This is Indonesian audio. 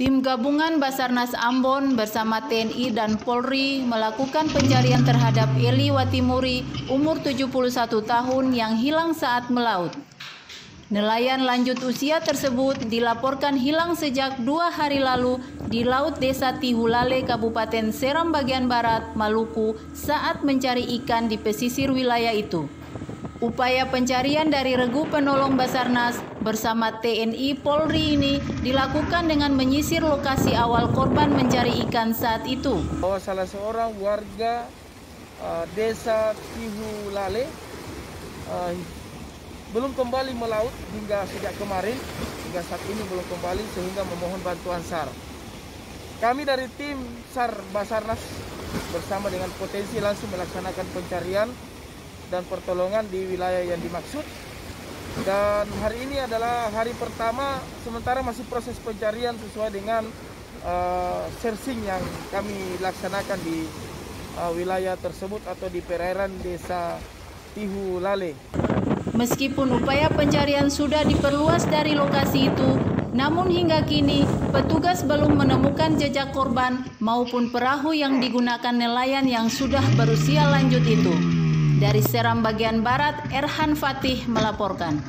Tim gabungan Basarnas Ambon bersama TNI dan Polri melakukan pencarian terhadap Eli Watimuri, umur 71 tahun yang hilang saat melaut. Nelayan lanjut usia tersebut dilaporkan hilang sejak 2 hari lalu di Laut Desa Tihulale, Kabupaten Seram bagian Barat, Maluku, saat mencari ikan di pesisir wilayah itu. Upaya pencarian dari regu penolong Basarnas bersama TNI Polri ini dilakukan dengan menyisir lokasi awal korban mencari ikan saat itu. Bahwa salah seorang warga desa Tihulale belum kembali melaut hingga sejak kemarin, hingga saat ini belum kembali, sehingga memohon bantuan SAR. Kami dari tim SAR Basarnas bersama dengan Potensi langsung melaksanakan pencarian dan pertolongan di wilayah yang dimaksud. Dan hari ini adalah hari pertama, sementara masih proses pencarian sesuai dengan searching yang kami laksanakan di wilayah tersebut atau di perairan desa Tihulale. Meskipun upaya pencarian sudah diperluas dari lokasi itu, namun hingga kini petugas belum menemukan jejak korban maupun perahu yang digunakan nelayan yang sudah berusia lanjut itu. Dari Seram bagian Barat, Erhan Fatih melaporkan.